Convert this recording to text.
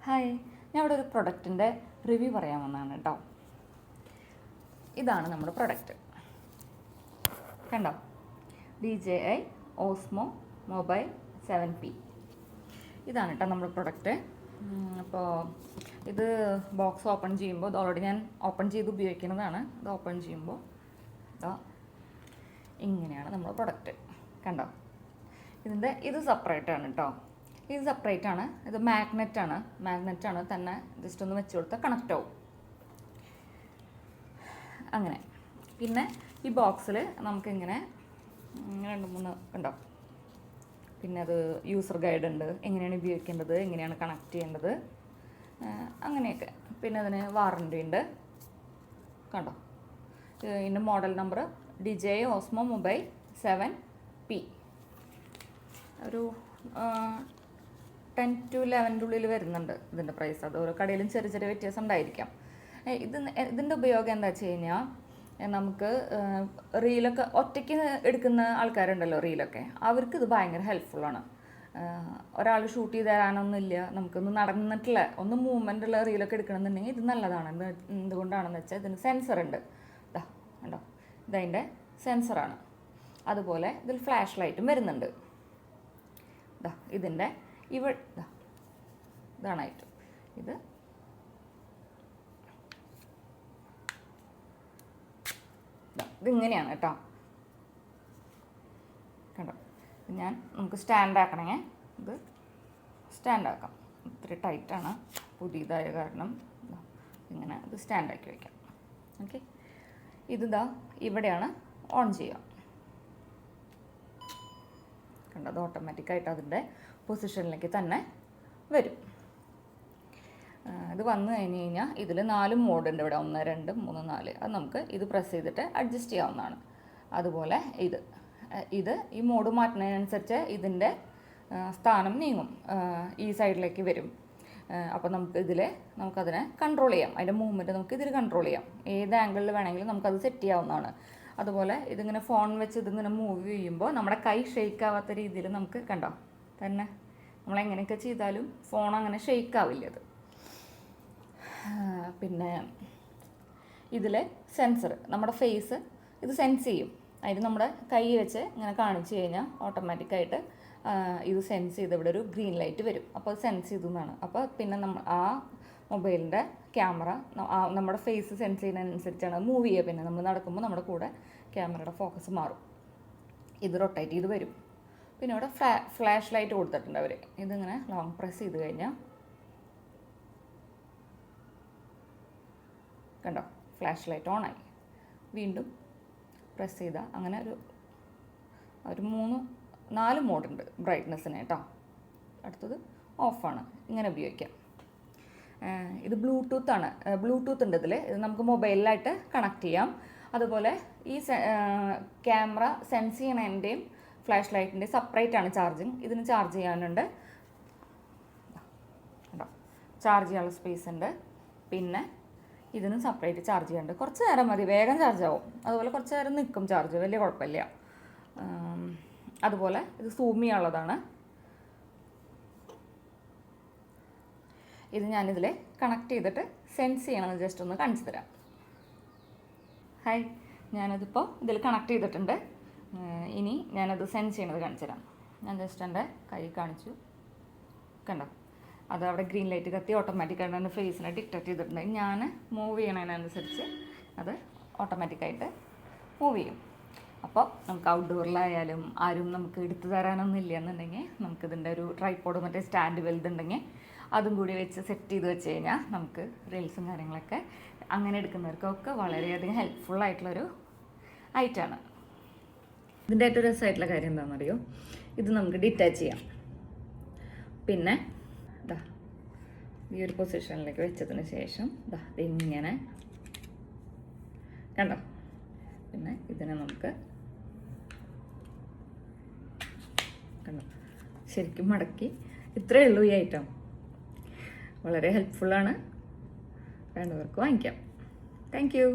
Hi, ഞാൻ ഇവിടെ ഒരു പ്രൊഡക്റ്റിൻ്റെ റിവ്യൂ പറയാൻ വന്നതാണ് കേട്ടോ. ഇതാണ് നമ്മുടെ പ്രൊഡക്റ്റ്, കണ്ടോ? DJI Osmo Mobile 7P. ഇതാണ് കേട്ടോ നമ്മുടെ പ്രൊഡക്റ്റ്. അപ്പോൾ ഇത് ബോക്സ് ഓപ്പൺ ചെയ്യുമ്പോൾ, ഇത് ഓൾറെഡി ഞാൻ ഓപ്പൺ ചെയ്ത് ഉപയോഗിക്കുന്നതാണ്. ഇത് ഓപ്പൺ ചെയ്യുമ്പോൾ ഇങ്ങനെയാണ് നമ്മുടെ പ്രൊഡക്റ്റ്, കണ്ടോ? ഇത് സെപ്പറേറ്റ് ആണ് കേട്ടോ. ഇത് സെപ്പറേറ്റ് ആണ്. ഇത് മാഗ്നറ്റാണ് തന്നെ. ജസ്റ്റ് ഒന്ന് വെച്ച് കൊടുത്താൽ കണക്റ്റ് ആവും അങ്ങനെ. പിന്നെ ഈ ബോക്സിൽ നമുക്കിങ്ങനെ 2-3 ഉണ്ടോ. പിന്നെ അത് യൂസർ ഗൈഡ് ഉണ്ട്, എങ്ങനെയാണ് ഉപയോഗിക്കേണ്ടത്, എങ്ങനെയാണ് കണക്ട് ചെയ്യേണ്ടത്, അങ്ങനെയൊക്കെ. പിന്നെ അതിന് വാറണ്ടി ഉണ്ട്, കണ്ടോ? ഇതിൻ്റെ model number DJI Osmo Mobile 7P. ഒരു 10 to 11 ഉള്ളിൽ വരുന്നുണ്ട് ഇതിൻ്റെ പ്രൈസ്. അത് ഓരോ കടയിലും ചെറിയ ചെറിയ വ്യത്യാസം ഉണ്ടായിരിക്കാം. ഇതിൻ്റെ ഉപയോഗം എന്താ വെച്ച് കഴിഞ്ഞാൽ, നമുക്ക് റീലൊക്കെ ഒറ്റയ്ക്ക് എടുക്കുന്ന ആൾക്കാരുണ്ടല്ലോ, റീലൊക്കെ, അവർക്ക് ഇത് ഭയങ്കര ഹെൽപ്ഫുള്ളാണ്. ഒരാൾ ഷൂട്ട് ചെയ്ത് തരാനൊന്നുമില്ല, നമുക്കൊന്ന് നടന്നിട്ടുള്ള ഒന്ന് മൂവ്മെൻ്റ് ഉള്ള റീലൊക്കെ എടുക്കണമെന്നുണ്ടെങ്കിൽ ഇത് നല്ലതാണ്. എന്തുകൊണ്ടാണെന്ന് വെച്ചാൽ ഇതിന് സെൻസർ ഉണ്ട്. കണ്ടോ, ഇതതിൻ്റെ സെൻസറാണ്. അതുപോലെ ഇതിൽ ഫ്ലാഷ് ലൈറ്റും വരുന്നുണ്ട്. ഇതിൻ്റെ ഇതാണായിട്ട് ഇതിങ്ങനെയാണ് കേട്ടോ, കണ്ടോ? നമുക്ക് സ്റ്റാൻഡ് ആക്കണമെങ്കിൽ ഇത് സ്റ്റാൻഡ് ആക്കാം. ഇത്തിരി ടൈറ്റാണ്, പുതിയതായ കാരണം ഇങ്ങനെ ഇത് സ്റ്റാൻഡാക്കി വയ്ക്കാം. ഓക്കെ, ഇതാ ഇവിടെയാണ് ഓൺ ചെയ്യുക. കണ്ടോ, അത് ഓട്ടോമാറ്റിക്കായിട്ട് അതിൻ്റെ പൊസിഷനിലേക്ക് തന്നെ വരും. ഇത് വന്നു കഴിഞ്ഞ് കഴിഞ്ഞാൽ ഇതിൽ 4 മോഡുണ്ട് ഇവിടെ, 1, 2, 3, 4. അത് നമുക്ക് ഇത് പ്രസ് ചെയ്തിട്ട് അഡ്ജസ്റ്റ് ചെയ്യാവുന്നതാണ്. അതുപോലെ ഇത് ഈ മോഡ് മാറ്റുന്നതിനനുസരിച്ച് ഇതിൻ്റെ സ്ഥാനം നീങ്ങും, ഈ സൈഡിലേക്ക് വരും. അപ്പോൾ നമുക്കതിനെ കൺട്രോൾ ചെയ്യാം. അതിൻ്റെ മൂവ്മെൻറ്റ് നമുക്ക് ഇതിൽ കൺട്രോൾ ചെയ്യാം. ഏത് ആംഗിളിൽ വേണമെങ്കിലും നമുക്കത് സെറ്റ് ചെയ്യാവുന്നതാണ്. അതുപോലെ ഇതിങ്ങനെ ഫോൺ വെച്ച് ഇതിങ്ങനെ മൂവ് ചെയ്യുമ്പോൾ നമ്മുടെ കൈ ഷെയ്ക്ക് ആവാത്ത രീതിയിൽ നമുക്ക്, കണ്ടോ, തന്നെ നമ്മളെങ്ങനെയൊക്കെ ചെയ്താലും ഫോൺ അങ്ങനെ ഷെയ്ക്ക് ആവില്ല അത്. പിന്നെ ഇതിൽ സെൻസർ, നമ്മുടെ ഫേസ് ഇത് സെൻസ് ചെയ്യും. അതിന് നമ്മുടെ കൈ വെച്ച് ഇങ്ങനെ കാണിച്ചു കഴിഞ്ഞാൽ ഓട്ടോമാറ്റിക്കായിട്ട് ഇത് സെൻസ് ചെയ്ത് ഇവിടെ ഒരു ഗ്രീൻ ലൈറ്റ് വരും. അപ്പോൾ അത് സെൻസ് ചെയ്തെന്നാണ്. അപ്പോൾ പിന്നെ ആ മൊബൈലിൻ്റെ ക്യാമറ നമ്മുടെ ഫേസ് സെൻസ് ചെയ്യുന്നതിനനുസരിച്ചാണ് മൂവ് ചെയ്യുക. പിന്നെ നമ്മൾ നടക്കുമ്പോൾ നമ്മുടെ കൂടെ ക്യാമറയുടെ ഫോക്കസ് മാറും. ഇത് റൊട്ടേറ്റ് ചെയ്ത് വരും. പിന്നെ ഇവിടെ ഫ്ലാഷ് ലൈറ്റ് കൊടുത്തിട്ടുണ്ട് അവർ. ഇതിങ്ങനെ ലോങ് പ്രസ് ചെയ്ത് കഴിഞ്ഞാൽ, കണ്ടോ, ഫ്ലാഷ് ലൈറ്റ് ഓണായി. വീണ്ടും പ്രസ് ചെയ്താൽ അങ്ങനെ ഒരു 3-4 മോഡുണ്ട് ബ്രൈറ്റ്നെസ്സിന് കേട്ടോ. അടുത്തത് ഓഫാണ്. ഇങ്ങനെ ഉപയോഗിക്കാം. ഇത് ബ്ലൂടൂത്ത് ഉണ്ട് ഇതിൽ. ഇത് നമുക്ക് മൊബൈലിലായിട്ട് കണക്ട് ചെയ്യാം. അതുപോലെ ഈ ക്യാമറ സെൻസ് ചെയ്യണതിൻ്റെയും ഫ്ലാഷ് ലൈറ്റിൻ്റെയും സെപ്പറേറ്റ് ആണ് ചാർജിങ്. ഇതിന് ചാർജ് ചെയ്യാനുണ്ട്, കേട്ടോ, ചാർജ് ചെയ്യാനുള്ള സ്പേസ് ഉണ്ട്. പിന്നെ ഇതിനും സെപ്പറേറ്റ് ചാർജ് ചെയ്യാനുണ്ട്. കുറച്ച് നേരം മതി, വേഗം ചാർജ് ആവും. അതുപോലെ കുറച്ച് നേരം നിൽക്കും ചാർജ്, വലിയ കുഴപ്പമില്ല. അതുപോലെ ഇത് സൂം ചെയ്യാനുള്ളതാണ്. ഇത് ഞാനിതിൽ കണക്ട് ചെയ്തിട്ട് സെൻസ് ചെയ്യണമെന്ന് ജസ്റ്റ് ഒന്ന് കാണിച്ചു തരാം. ഹായ്, ഞാനതിപ്പോൾ ഇതിൽ കണക്ട് ചെയ്തിട്ടുണ്ട്. ഇനി ഞാനത് സെൻസ് ചെയ്യണത് കാണിച്ചു തരാം. ഞാൻ ജസ്റ്റ് എൻ്റെ കൈ കാണിച്ചു, കണ്ടോ? അത് അവിടെ ഗ്രീൻ ലൈറ്റ് കത്തി ഓട്ടോമാറ്റിക്കായിട്ട് എൻ്റെ ഫേസിനെ ഡിറ്റക്ട് ചെയ്തിട്ടുണ്ട്. ഞാൻ മൂവ് ചെയ്യണതിനനുസരിച്ച് അത് ഓട്ടോമാറ്റിക്കായിട്ട് മൂവ് ചെയ്യും. അപ്പോൾ നമുക്ക് ഔട്ട്ഡോറിലായാലും ആരും നമുക്ക് എടുത്തു തരാനൊന്നും ഇല്ല എന്നുണ്ടെങ്കിൽ, നമുക്കിതിൻ്റെ ഒരു ട്രൈപോഡ് മറ്റേ സ്റ്റാൻഡ് വലുതുണ്ടെങ്കിൽ അതും കൂടി വെച്ച് സെറ്റ് ചെയ്ത് വെച്ച് കഴിഞ്ഞാൽ നമുക്ക് റീൽസും കാര്യങ്ങളൊക്കെ അങ്ങനെ എടുക്കുന്നവർക്കൊക്കെ വളരെയധികം ഹെൽപ്ഫുള്ളായിട്ടുള്ളൊരു ഐറ്റമാണ്. ഇതിൻ്റെ ഏറ്റവും രസമായിട്ടുള്ള കാര്യം എന്താണെന്നറിയോ? ഇത് നമുക്ക് ഡിറ്റാച്ച് ചെയ്യാം. പിന്നെ ഈ ഒരു പൊസിഷനിലേക്ക് വെച്ചതിന് ശേഷം ഇതിങ്ങനെ, കണ്ടോ? പിന്നെ ഇതിനെ നമുക്ക്, കണ്ടോ, ശരിക്കും മടക്കി. ഇത്രയേ ഉള്ളൂ ഈ ഐറ്റം. വളരെ ഹെൽപ്ഫുള്ളാണ്. വേണ്ടവർക്ക് വാങ്ങിക്കാം. Thank you.